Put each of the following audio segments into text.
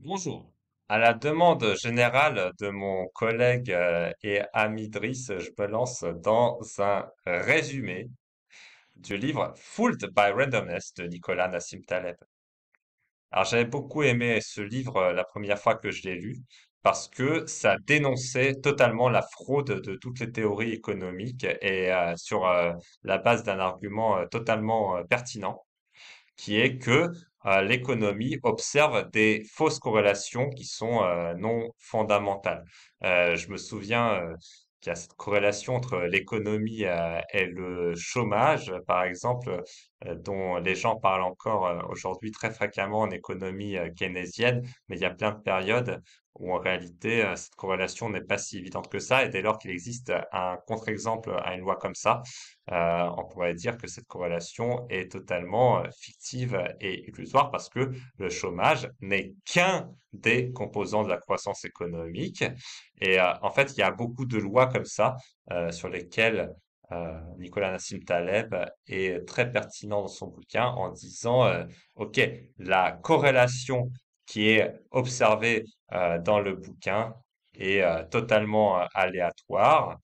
Bonjour. À la demande générale de mon collègue et ami Driss, je me lance dans un résumé du livre Fooled by Randomness de Nicolas Nassim Taleb. Alors j'avais beaucoup aimé ce livre la première fois que je l'ai lu parce que ça dénonçait totalement la fraude de toutes les théories économiques et sur la base d'un argument totalement pertinent qui est que l'économie observe des fausses corrélations qui sont non fondamentales. Je me souviens qu'il y a cette corrélation entre l'économie et le chômage, par exemple, dont les gens parlent encore aujourd'hui très fréquemment en économie keynésienne, mais il y a plein de périodes où en réalité cette corrélation n'est pas si évidente que ça, et dès lors qu'il existe un contre-exemple à une loi comme ça, on pourrait dire que cette corrélation est totalement fictive et illusoire parce que le chômage n'est qu'un des composants de la croissance économique. Et en fait, il y a beaucoup de lois comme ça sur lesquelles Nicolas Nassim Taleb est très pertinent dans son bouquin en disant, OK, la corrélation qui est observée dans le bouquin est totalement aléatoire.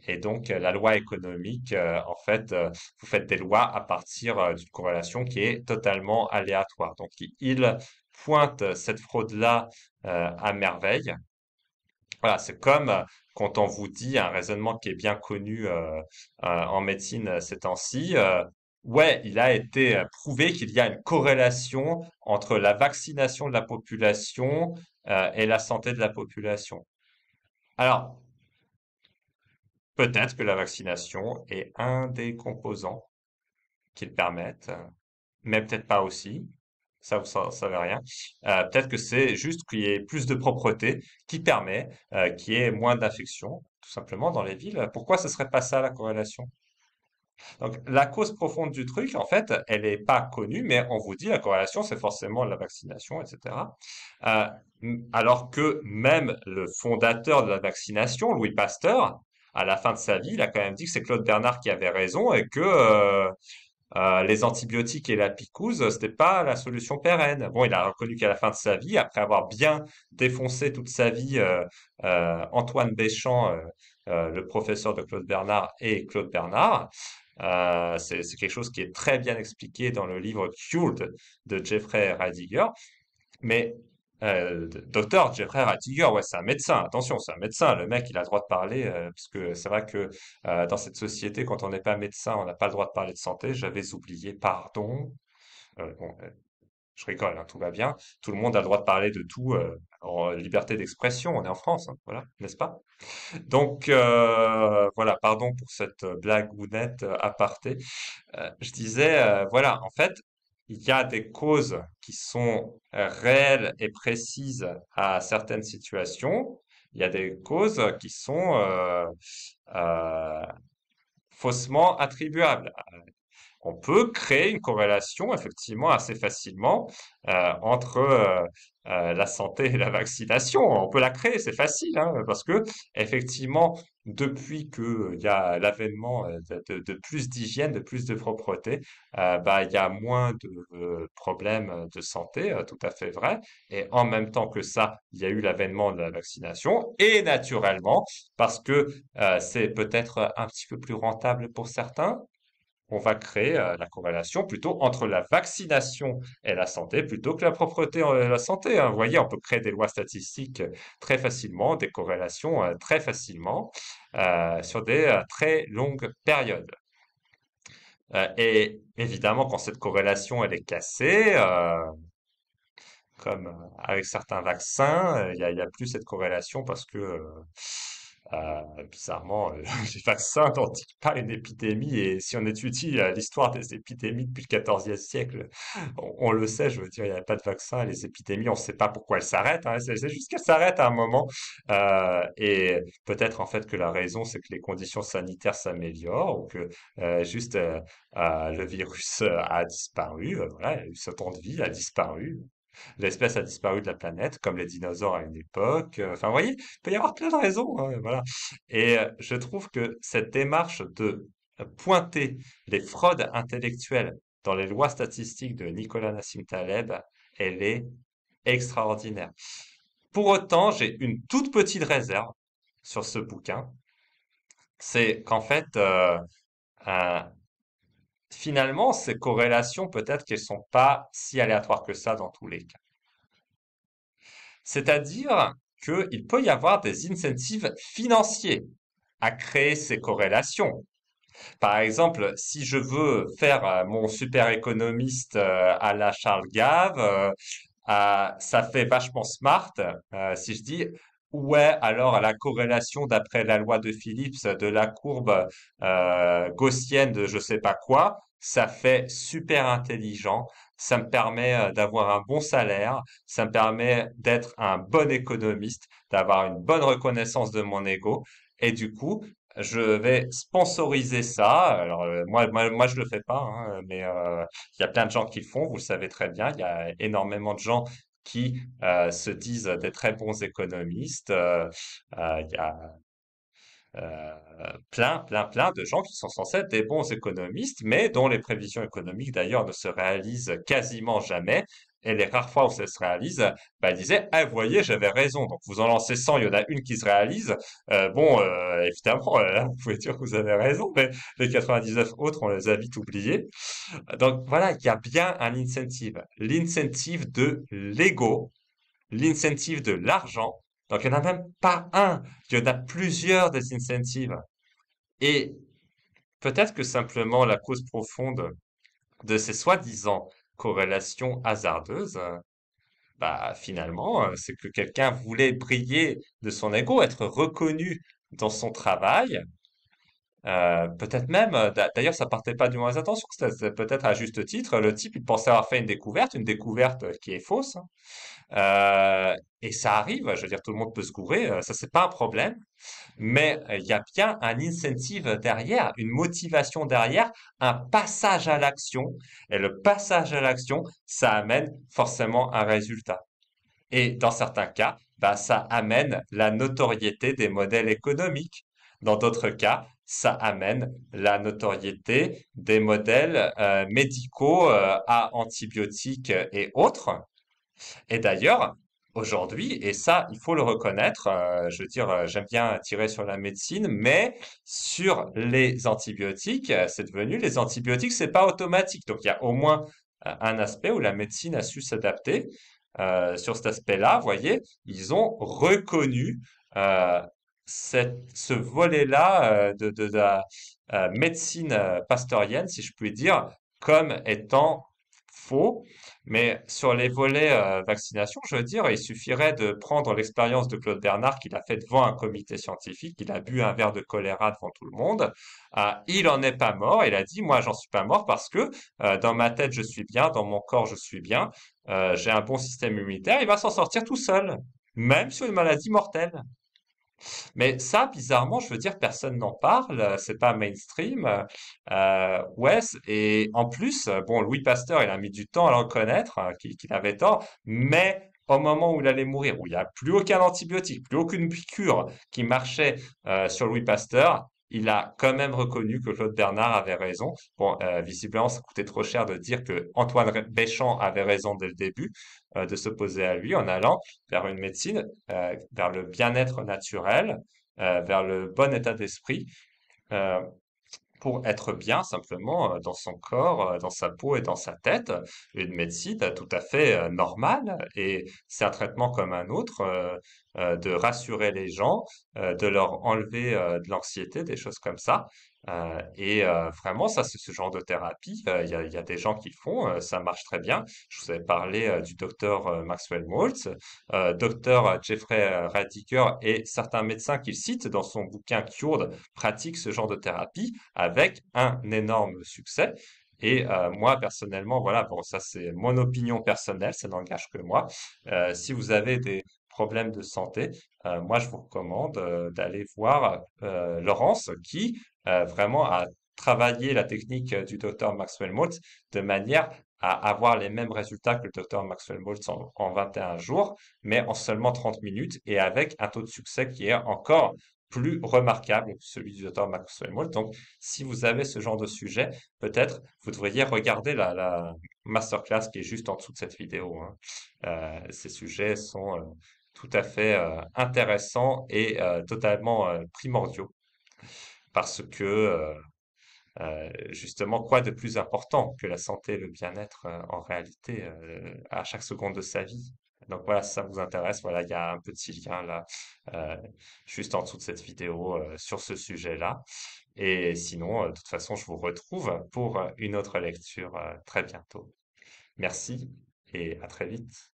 Et donc, la loi économique, en fait, vous faites des lois à partir d'une corrélation qui est totalement aléatoire. Donc, il pointe cette fraude-là à merveille. Voilà, c'est comme quand on vous dit un raisonnement qui est bien connu en médecine ces temps-ci. Ouais, il a été prouvé qu'il y a une corrélation entre la vaccination de la population et la santé de la population. Alors, peut-être que la vaccination est un des composants qui le permettent, mais peut-être pas aussi. Ça, vous ne savez rien. Peut-être que c'est juste qu'il y ait plus de propreté qui permet qu'il y ait moins d'infections, tout simplement, dans les villes. Pourquoi ce serait pas ça la corrélation? Donc, la cause profonde du truc, en fait, elle n'est pas connue, mais on vous dit la corrélation, c'est forcément la vaccination, etc. Euh, alors que même le fondateur de la vaccination, Louis Pasteur, à la fin de sa vie, il a quand même dit que c'est Claude Bernard qui avait raison et que les antibiotiques et la picouse, c'était pas la solution pérenne. Bon, il a reconnu qu'à la fin de sa vie, après avoir bien défoncé toute sa vie Antoine Béchamp, le professeur de Claude Bernard et Claude Bernard, c'est quelque chose qui est très bien expliqué dans le livre Cured de Jeffrey Radiger. Mais docteur Jeffrey Ratiger, ouais, c'est un médecin. Attention, c'est un médecin. Le mec, il a le droit de parler, parce que c'est vrai que dans cette société, quand on n'est pas médecin, on n'a pas le droit de parler de santé. J'avais oublié, pardon. Bon, je rigole, hein, tout va bien. Tout le monde a le droit de parler de tout en liberté d'expression. On est en France, hein, voilà, n'est-ce pas? Donc voilà, pardon pour cette blagounette aparté. Je disais, voilà, en fait, il y a des causes qui sont réelles et précises à certaines situations. Il y a des causes qui sont euh, faussement attribuables. On peut créer une corrélation effectivement assez facilement entre la santé et la vaccination. On peut la créer, c'est facile, hein, parce que effectivement, depuis que il y a l'avènement de plus d'hygiène, de plus de propreté, bah il y a moins de problèmes de santé, tout à fait vrai. Et en même temps que ça, il y a eu l'avènement de la vaccination et naturellement, parce que c'est peut-être un petit peu plus rentable pour certains, on va créer la corrélation plutôt entre la vaccination et la santé plutôt que la propreté et la santé, hein. Vous voyez, on peut créer des lois statistiques très facilement, des corrélations très facilement sur des très longues périodes. Et évidemment, quand cette corrélation elle est cassée, comme avec certains vaccins, il y a plus cette corrélation parce que bizarrement, les vaccins n'indiquent pas une épidémie et si on étudie l'histoire des épidémies depuis le XIVe siècle, on le sait, je veux dire, il n'y a pas de vaccin, les épidémies, on ne sait pas pourquoi elles s'arrêtent, hein, c'est juste qu'elles s'arrêtent à un moment et peut-être en fait que la raison c'est que les conditions sanitaires s'améliorent ou que juste le virus a disparu, voilà, ce temps de vie a disparu. L'espèce a disparu de la planète, comme les dinosaures à une époque. Enfin, vous voyez, il peut y avoir plein de raisons, hein, voilà. Et je trouve que cette démarche de pointer les fraudes intellectuelles dans les lois statistiques de Nicolas Nassim Taleb, elle est extraordinaire. Pour autant, j'ai une toute petite réserve sur ce bouquin, c'est qu'en fait, euh, finalement, ces corrélations, peut-être qu'elles sont pas si aléatoires que ça dans tous les cas. C'est-à-dire qu'il peut y avoir des incentives financiers à créer ces corrélations. Par exemple, si je veux faire mon super économiste à la Charles Gave, ça fait vachement smart si je dis ouais, alors la corrélation d'après la loi de Phillips de la courbe gaussienne de je sais pas quoi, ça fait super intelligent, ça me permet d'avoir un bon salaire, ça me permet d'être un bon économiste, d'avoir une bonne reconnaissance de mon ego, et du coup, je vais sponsoriser ça. Alors moi je le fais pas, hein, mais il y a plein de gens qui le font. Vous le savez très bien. Il y a énormément de gens qui se disent des très bons économistes. Il y a euh, plein de gens qui sont censés être des bons économistes, mais dont les prévisions économiques d'ailleurs ne se réalisent quasiment jamais. Et les rares fois où ça se réalise, bah, ils disaient, ah, vous voyez, j'avais raison. Donc, vous en lancez 100, il y en a une qui se réalise. Bon, évidemment, vous pouvez dire que vous avez raison, mais les 99 autres, on les a vite oubliés. Donc, voilà, il y a bien un incentive. L'incentive de l'ego, l'incentive de l'argent. Donc, il n'y en a même pas un, il y en a plusieurs des incentives. Et peut-être que simplement la cause profonde de ces soi-disant corrélations hasardeuses, bah, finalement, c'est que quelqu'un voulait briller de son ego, être reconnu dans son travail. Peut-être même, d'ailleurs, ça partait pas du moins attention, c'était peut-être à juste titre. Le type, il pensait avoir fait une découverte qui est fausse, hein. Et ça arrive, je veux dire, tout le monde peut se gourer, ça c'est pas un problème, mais il y a bien un incentive derrière, une motivation derrière, un passage à l'action, et le passage à l'action, ça amène forcément un résultat. Et dans certains cas, bah, ça amène la notoriété des modèles économiques. Dans d'autres cas, ça amène la notoriété des modèles médicaux à antibiotiques et autres. Et d'ailleurs, aujourd'hui, et ça, il faut le reconnaître, je veux dire, j'aime bien tirer sur la médecine, mais sur les antibiotiques, c'est devenu les antibiotiques, c'est pas automatique. Donc, il y a au moins un aspect où la médecine a su s'adapter. Sur cet aspect-là, vous voyez, ils ont reconnu euh, ce volet-là de la médecine pasteurienne, si je puis dire, comme étant faux. Mais sur les volets vaccination, je veux dire, il suffirait de prendre l'expérience de Claude Bernard qu'il a fait devant un comité scientifique. Il a bu un verre de choléra devant tout le monde. Il en est pas mort. Il a dit, moi, j'en suis pas mort parce que dans ma tête, je suis bien, dans mon corps, je suis bien. J'ai un bon système immunitaire. Il va s'en sortir tout seul, même sur une maladie mortelle. Mais ça, bizarrement, je veux dire, personne n'en parle, c'est pas mainstream. Ouais, et en plus, bon, Louis Pasteur, il a mis du temps à le reconnaître, qu'il avait tort, mais au moment où il allait mourir, où il n'y a plus aucun antibiotique, plus aucune piqûre qui marchait sur Louis Pasteur, il a quand même reconnu que Claude Bernard avait raison. Bon, visiblement, ça coûtait trop cher de dire que Antoine Béchamp avait raison dès le début, de s'opposer à lui en allant vers une médecine vers le bien-être naturel, vers le bon état d'esprit, euh, pour être bien simplement dans son corps, dans sa peau et dans sa tête. Une médecine tout à fait normale et c'est un traitement comme un autre de rassurer les gens, de leur enlever de l'anxiété, des choses comme ça. Vraiment, ça, c'est ce genre de thérapie. Il y a des gens qui le font, ça marche très bien. Je vous avais parlé du docteur Maxwell Maltz, docteur Jeffrey Radiker et certains médecins qu'il cite dans son bouquin Cured pratiquent ce genre de thérapie avec un énorme succès. Et moi, personnellement, voilà, bon, ça c'est mon opinion personnelle, ça n'engage que moi. Si vous avez des problèmes de santé, moi je vous recommande d'aller voir Laurence qui vraiment a travaillé la technique du docteur Maxwell Maltz de manière à avoir les mêmes résultats que le docteur Maxwell Maltz en 21 jours, mais en seulement 30 minutes et avec un taux de succès qui est encore plus remarquable que celui du auteur Marcus Raymond. Donc, si vous avez ce genre de sujet, peut-être vous devriez regarder la masterclass qui est juste en dessous de cette vidéo, hein. Ces sujets sont tout à fait intéressants et totalement primordiaux parce que justement, quoi de plus important que la santé et le bien-être en réalité à chaque seconde de sa vie? Donc voilà, si ça vous intéresse, voilà, il y a un petit lien là, euh, juste en dessous de cette vidéo sur ce sujet-là. Et sinon, de toute façon, je vous retrouve pour une autre lecture très bientôt. Merci et à très vite.